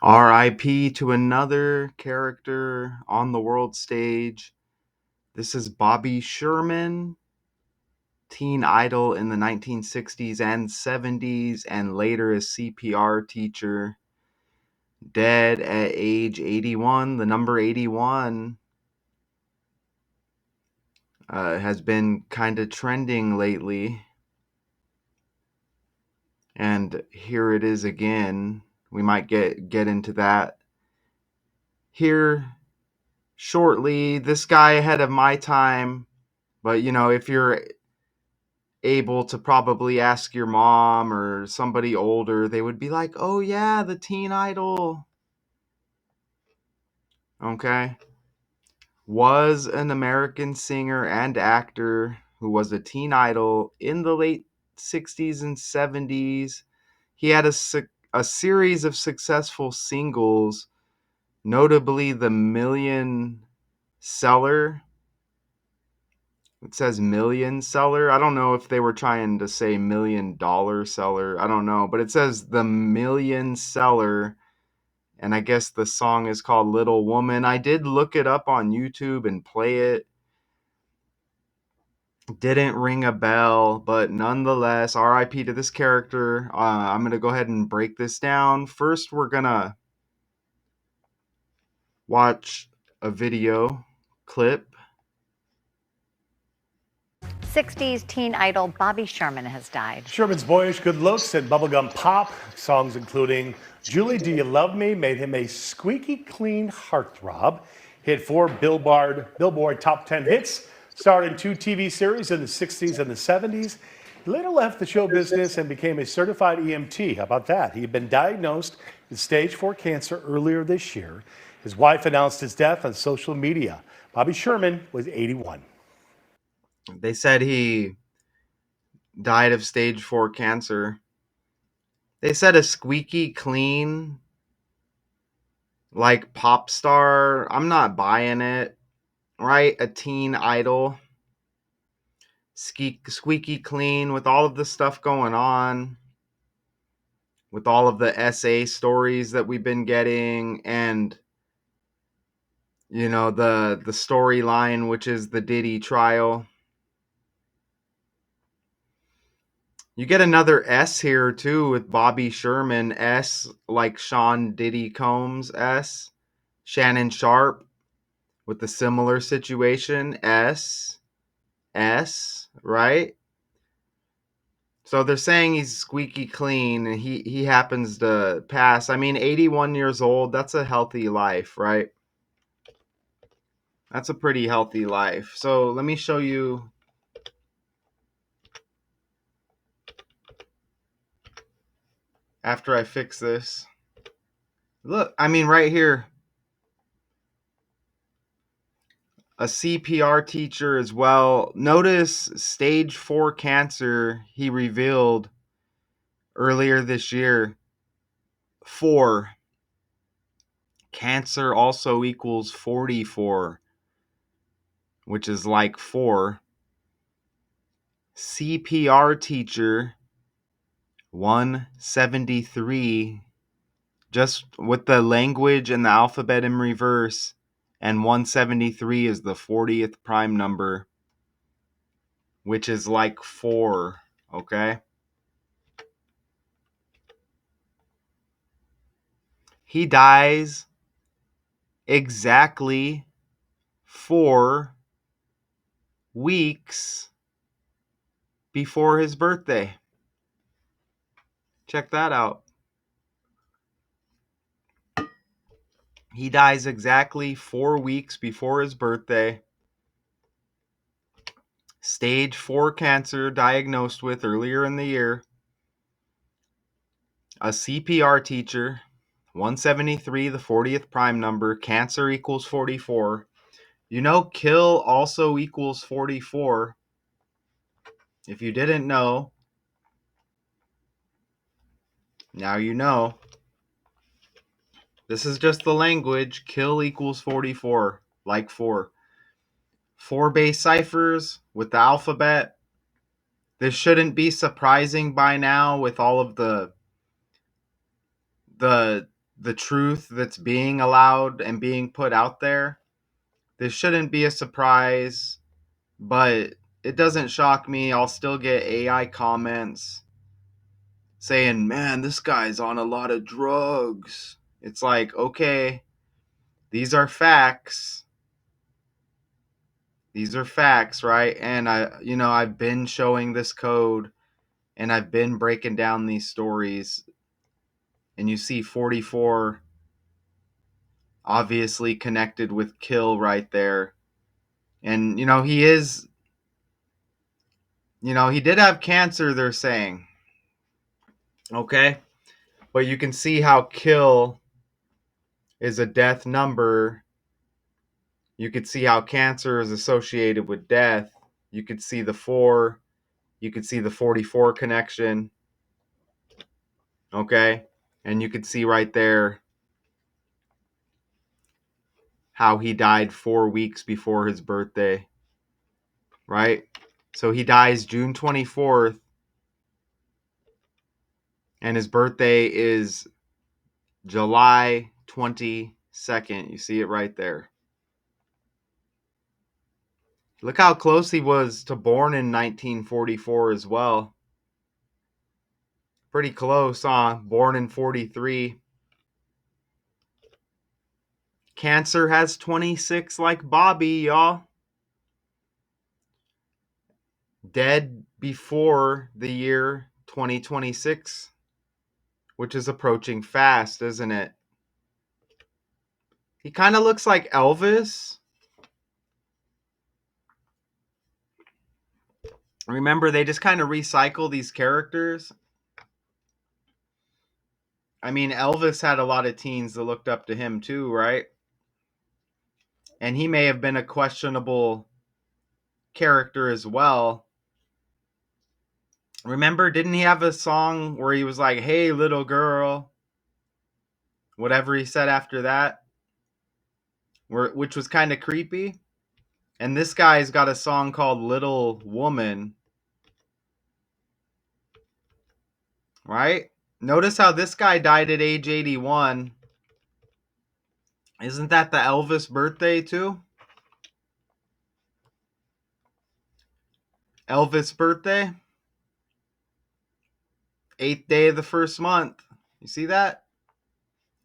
RIP to another character on the world stage. This is Bobby Sherman, teen idol in the 1960s and 70s, and later a CPR teacher. Dead at age 81. The number 81 has been kind of trending lately. And here it is again. We might get into that here shortly. This guy ahead of my time, but if you're able to probably ask your mom or somebody older, they would be like, "Oh yeah, the teen idol." Okay? Was an American singer and actor who was a teen idol in the late 60s and 70s. He had a series of successful singles, notably the Million Seller. It says Million Seller. I don't know if they were trying to say $1 million seller. I don't know, but it says the Million Seller, and I guess the song is called Little Woman. I did look it up on YouTube and play it. Didn't ring a bell, but nonetheless, RIP to this character. I'm going to go ahead and break this down. First, we're going to watch a video clip. 60s teen idol Bobby Sherman has died. Sherman's boyish good looks and bubblegum pop, songs including Julie, Do You Love Me, made him a squeaky clean heartthrob, hit 4 Billboard top 10 hits, starred in 2 TV series in the 60s and the 70s. He later left the show business and became a certified EMT. How about that? He had been diagnosed with stage 4 cancer earlier this year. His wife announced his death on social media. Bobby Sherman was 81. They said he died of stage 4 cancer. They said a squeaky clean, like pop star. I'm not buying it, right? A teen idol. Squeaky clean with all of the stuff going on, with all of the SA stories that we've been getting, and the storyline, which is the Diddy trial. You get another S here too with Bobby Sherman. S like Sean Diddy Combs. S Shannon Sharp with a similar situation. S right. So they're saying he's squeaky clean, and he happens to pass. I mean, 81 years old. That's a healthy life, right? That's a pretty healthy life. So let me show you. After I fix this, look, I mean, right here, a CPR teacher as well. Notice stage 4 cancer he revealed earlier this year. 4. Cancer also equals 44, which is like 4. CPR teacher 173, just with the language and the alphabet in reverse, and 173 is the 40th prime number, which is like 4, okay? He dies exactly 4 weeks before his birthday. Check that out. He dies exactly 4 weeks before his birthday. Stage 4 cancer diagnosed with earlier in the year. A CPR teacher, 173, the 40th prime number. Cancer equals 44. Kill also equals 44. If you didn't know, now you know. This is just the language. Kill equals 44, like 4. 4 base ciphers with the alphabet. This shouldn't be surprising by now with all of the the truth that's being allowed and being put out there. This shouldn't be a surprise, but it doesn't shock me. I'll still get AI comments saying, man, this guy's on a lot of drugs. It's like, okay, these are facts. These are facts, right? And I've been showing this code and I've been breaking down these stories. And you see 44 obviously connected with Kill right there. And, he did have cancer, they're saying. Okay? But you can see how Kill is a death number. You could see how cancer is associated with death. You could see the 4. You could see the 44 connection. Okay? And you could see right there how he died 4 weeks before his birthday. Right? So he dies June 24th, and his birthday is July 22nd. You see it right there. Look how close he was to born in 1944 as well. Pretty close, huh? Born in 43. Cancer has 26 like Bobby, y'all. Dead before the year 2026, which is approaching fast, isn't it? He kind of looks like Elvis. Remember, they just kind of recycle these characters. I mean, Elvis had a lot of teens that looked up to him too, right? And he may have been a questionable character as well. Remember, didn't he have a song where he was like, "Hey, little girl," whatever he said after that, which was kind of creepy? And this guy's got a song called "Little Woman," right? Notice how this guy died at age 81. Isn't that the Elvis birthday too? Elvis birthday, 8th day of the first month. You see that?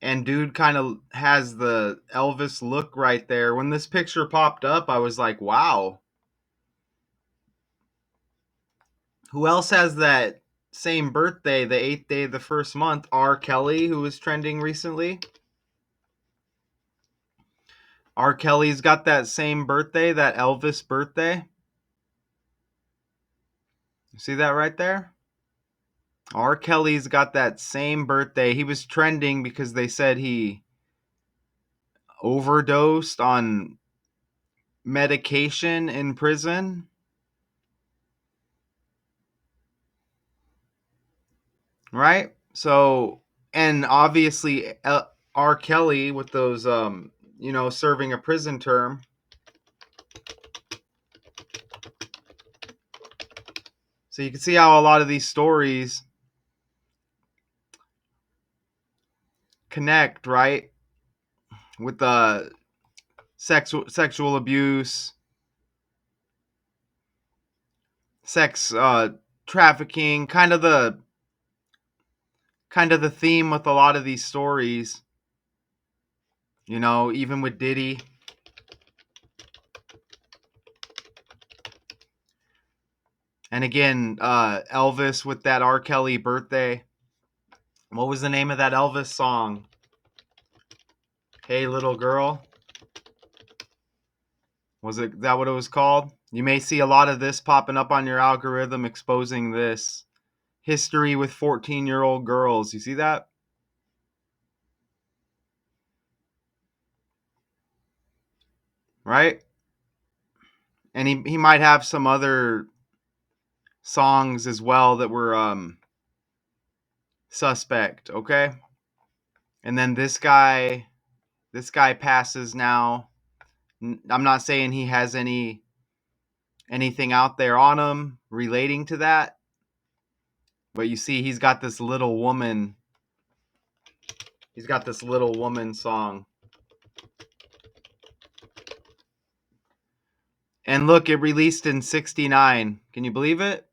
And dude kind of has the Elvis look right there. When this picture popped up, I was like, wow. Who else has that same birthday, the 8th day of the first month? R. Kelly, who was trending recently. R. Kelly's got that same birthday, that Elvis birthday. You see that right there? R. Kelly's got that same birthday. He was trending because they said he overdosed on medication in prison. Right? So, and obviously R. Kelly with those, serving a prison term. So you can see how a lot of these stories connect, right? With the sexual abuse, sex trafficking, kind of the theme with a lot of these stories. Even with Diddy. And again, Elvis with that R. Kelly birthday. What was the name of that Elvis song? Hey, little girl. Was it that what it was called? You may see a lot of this popping up on your algorithm exposing this history with 14-year-old girls. You see that? Right? And he might have some other songs as well that were suspect, okay? And then this guy passes now. I'm not saying he has anything out there on him relating to that. But you see he's got this little woman He's got this Little Woman song. And look, it released in 69. Can you believe it?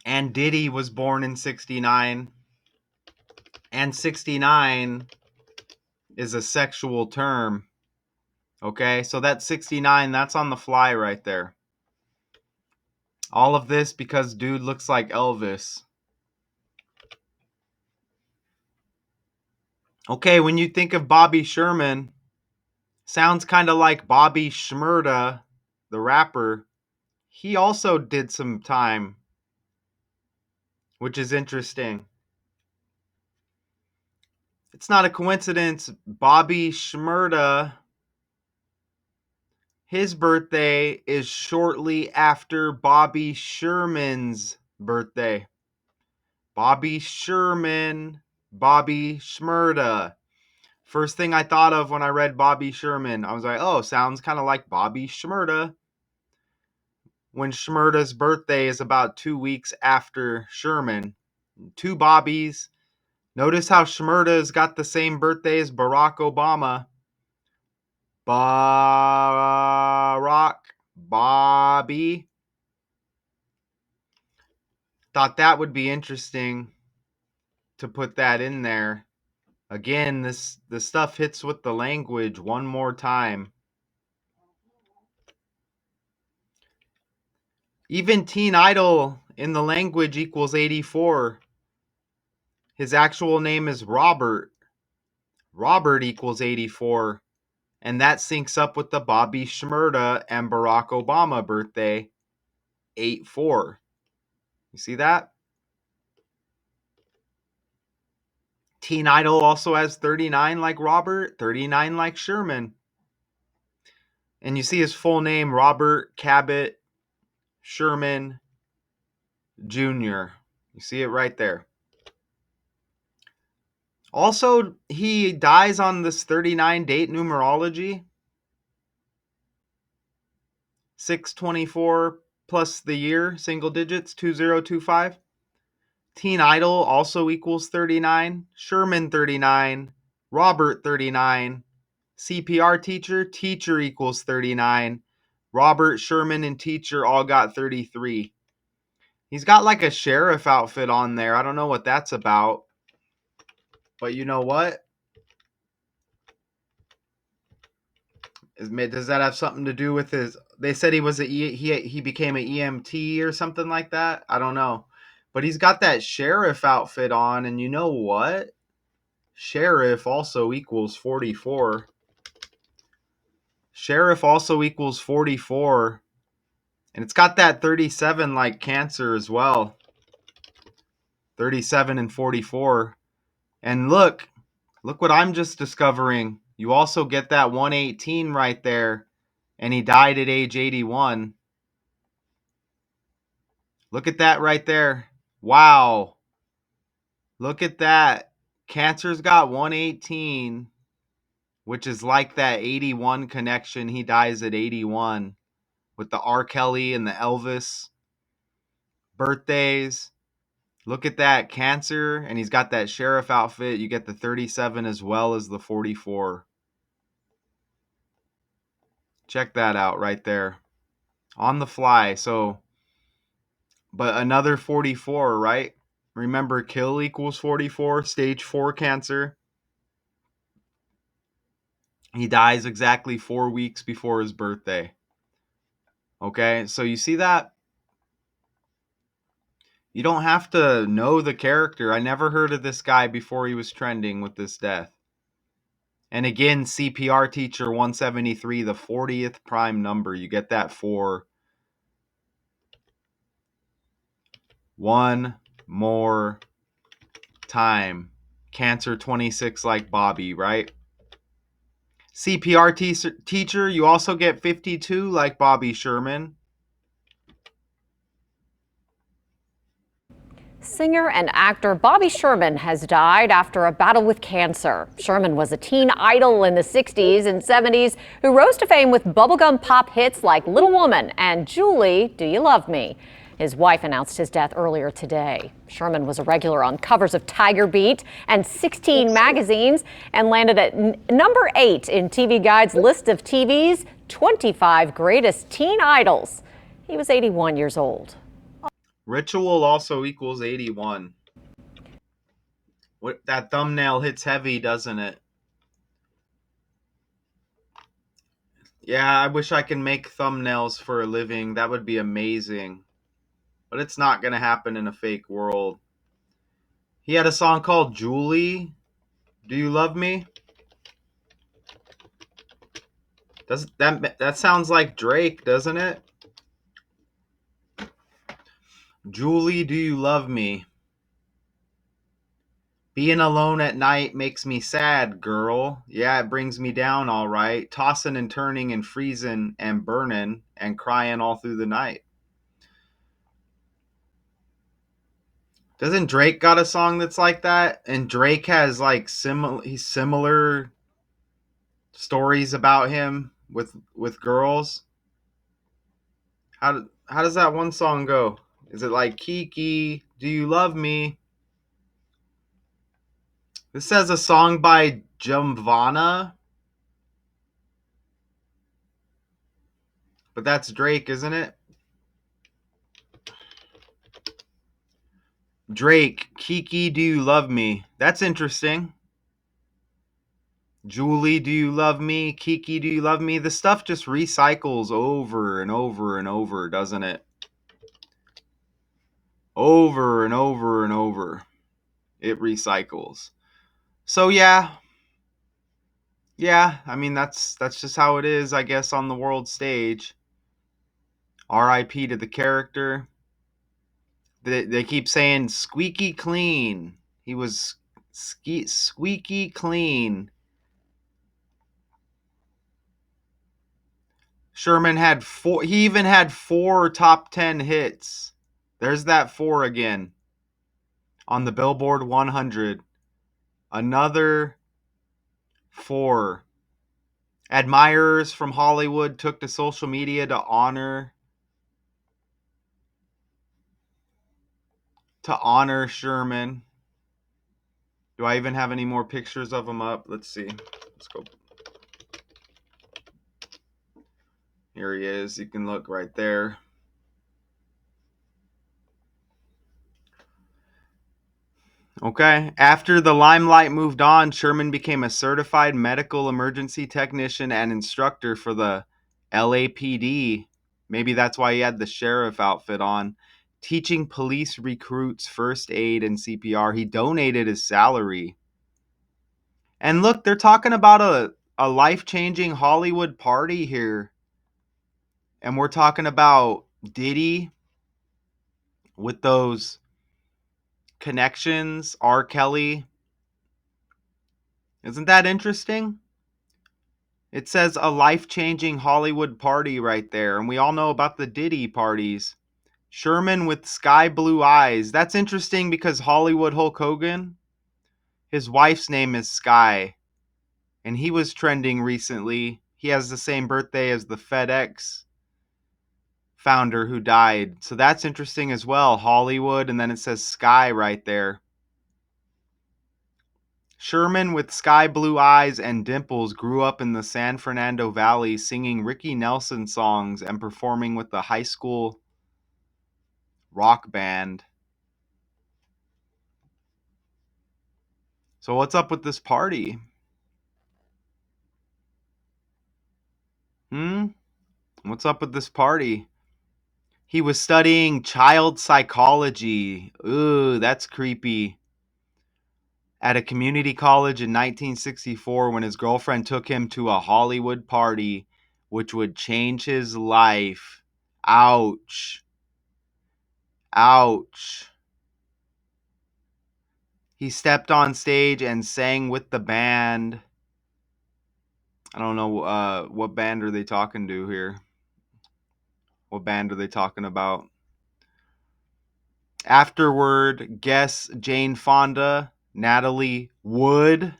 And Diddy was born in 69. And 69 is a sexual term. Okay, so that 69, that's on the fly right there. All of this because dude looks like Elvis. Okay, when you think of Bobby Sherman, sounds kind of like Bobby Shmurda, the rapper. He also did some time, which is interesting. It's not a coincidence. Bobby Shmurda, his birthday is shortly after Bobby Sherman's birthday. Bobby Sherman, Bobby Shmurda. First thing I thought of when I read Bobby Sherman, I was like, oh, sounds kind of like Bobby Shmurda. When Shmurda's birthday is about 2 weeks after Sherman. Two Bobbies. Notice how Shmurda's got the same birthday as Barack Obama. Bobby. Thought that would be interesting to put that in there. Again, this stuff hits with the language one more time. Even Teen Idol in the language equals 84. His actual name is Robert. Robert equals 84. And that syncs up with the Bobby Shmurda and Barack Obama birthday, 84. You see that? Teen Idol also has 39 like Robert, 39 like Sherman. And you see his full name, Robert Cabot Sherman Jr. You see it right there. Also, he dies on this 39 date numerology. 624 plus the year, single digits, 2025. Teen Idol also equals 39. Sherman 39. Robert 39. CPR teacher equals 39. Robert, Sherman, and teacher all got 33. He's got like a sheriff outfit on there. I don't know what that's about. But you know what? Does that have something to do with his? They said he was he became an EMT or something like that. I don't know, but he's got that sheriff outfit on, and you know what? Sheriff also equals 44. Sheriff also equals 44, and it's got that 37 like Cancer as well. 37 and 44, and look what I'm just discovering. You also get that 118 right there. And he died at age 81. Look at that right there. Wow. Look at that. Cancer's got 118, which is like that 81 connection. He dies at 81 with the R. Kelly and the Elvis birthdays. Look at that. Cancer, and he's got that sheriff outfit. You get the 37 as well as the 44. Check that out right there. On the fly. So, but another 44, right? Remember, kill equals 44, stage 4 cancer. He dies exactly 4 weeks before his birthday. Okay, so you see that? You don't have to know the character. I never heard of this guy before he was trending with this death. And again, CPR teacher 173, the 40th prime number. You get that for one more time. Cancer 26 like Bobby, right? CPR teacher, you also get 52 like Bobby Sherman. Singer and actor Bobby Sherman has died after a battle with cancer. Sherman was a teen idol in the 60s and 70s who rose to fame with bubblegum pop hits like Little Woman and Julie, Do You Love Me? His wife announced his death earlier today. Sherman was a regular on covers of Tiger Beat and 16 magazines and landed at number 8 in TV Guide's list of TV's 25 greatest teen idols. He was 81 years old. Ritual also equals 81. That thumbnail hits heavy, doesn't it? Yeah, I wish I could make thumbnails for a living. That would be amazing. But it's not going to happen in a fake world. He had a song called Julie, Do You Love Me? Does that sounds like Drake, doesn't it? Julie, do you love me? Being alone at night makes me sad, girl. Yeah, it brings me down all right. Tossing and turning and freezing and burning and crying all through the night. Doesn't Drake got a song that's like that? And Drake has like similar stories about him with girls. How does that one song go? Is it like Kiki, do you love me? This says a song by Jumvana, but that's Drake, isn't it? Drake, Kiki, do you love me? That's interesting. Julie, do you love me? Kiki, do you love me? The stuff just recycles over and over and over, doesn't it? Over and over and over. It recycles. So yeah, I mean that's just how it is, I guess, on the world stage. R.I.P. to the character. They keep saying squeaky clean. He was squeaky clean. Sherman had 4. He even had 4 top 10 hits. There's that 4 again on the Billboard 100. Another 4. Admirers from Hollywood took to social media to honor Sherman. Do I even have any more pictures of him up? Let's see. Let's go. Here he is. You can look right there. Okay. After the limelight moved on, Sherman became a certified medical emergency technician and instructor for the LAPD. Maybe that's why he had the sheriff outfit on. Teaching police recruits first aid and CPR. He donated his salary. And look, they're talking about a life-changing Hollywood party here. And we're talking about Diddy with those connections, R. Kelly. Isn't that interesting? It says a life-changing Hollywood party right there. And we all know about the Diddy parties. Sherman with sky blue eyes. That's interesting because Hollywood Hulk Hogan, his wife's name is Sky. And he was trending recently. He has the same birthday as the FedEx founder who died. So that's interesting as well. Hollywood, and then it says Sky right there. Sherman with sky blue eyes and dimples grew up in the San Fernando Valley singing Ricky Nelson songs and performing with the high school rock band. So what's up with this party? What's up with this party? He was studying child psychology. Ooh, that's creepy. At a community college in 1964 when his girlfriend took him to a Hollywood party, which would change his life. Ouch. Ouch. He stepped on stage and sang with the band. I don't know, what band are they talking to here? What band are they talking about? Afterward, guests Jane Fonda, Natalie Wood,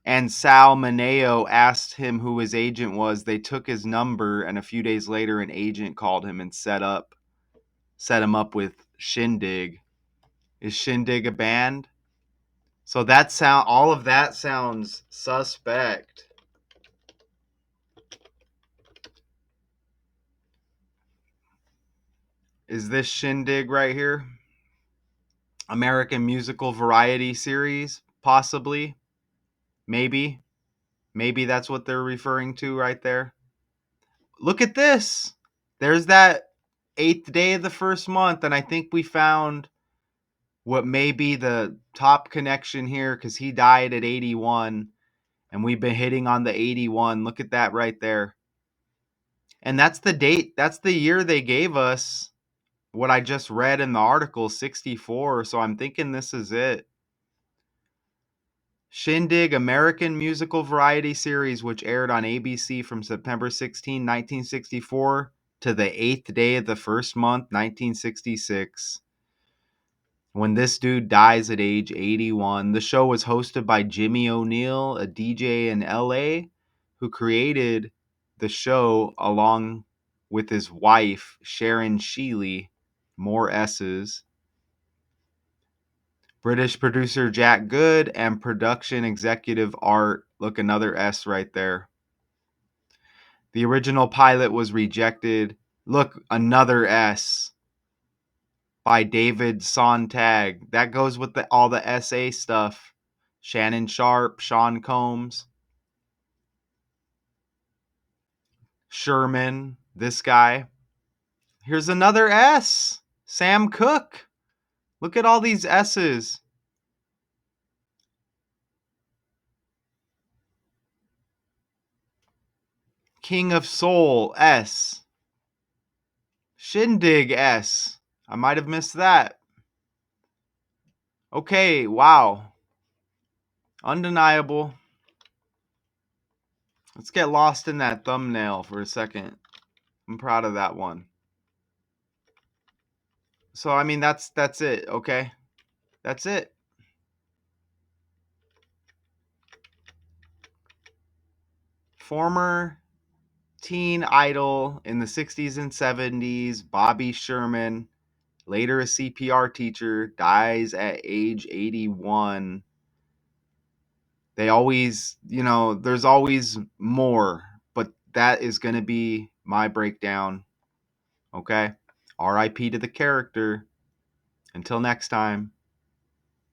and Sal Mineo asked him who his agent was. They took his number, and a few days later, an agent called him and set up set him up with Shindig. Is Shindig a band? So that sound, all of that sounds suspect. Is this Shindig right here? American Musical Variety Series, possibly. Maybe. Maybe that's what they're referring to right there. Look at this. There's that 8th day of the first month, and I think we found what may be the top connection here because he died at 81, and we've been hitting on the 81. Look at that right there. And that's the date. That's the year they gave us what I just read in the article, 64. So I'm thinking this is it. Shindig American Musical Variety Series, which aired on ABC from September 16, 1964 to the 8th day of the first month, 1966. When this dude dies at age 81. The show was hosted by Jimmy O'Neill, a DJ in LA, who created the show along with his wife, Sharon Sheely. More S's. British producer Jack Good and production executive Art. Look, another S right there. The original pilot was rejected. Look, another S by David Sontag. That goes with all the SA stuff. Shannon Sharp, Sean Combs, Sherman, this guy. Here's another S. Sam Cooke. Look at all these S's. King of Soul, S. Shindig, S. I might have missed that. Okay, wow. Undeniable. Let's get lost in that thumbnail for a second. I'm proud of that one. So, I mean, that's it, okay? That's it. Former teen idol in the 60s and 70s, Bobby Sherman, later a CPR teacher, dies at age 81. They always, there's always more, but that is going to be my breakdown. Okay? RIP to the character. Until next time.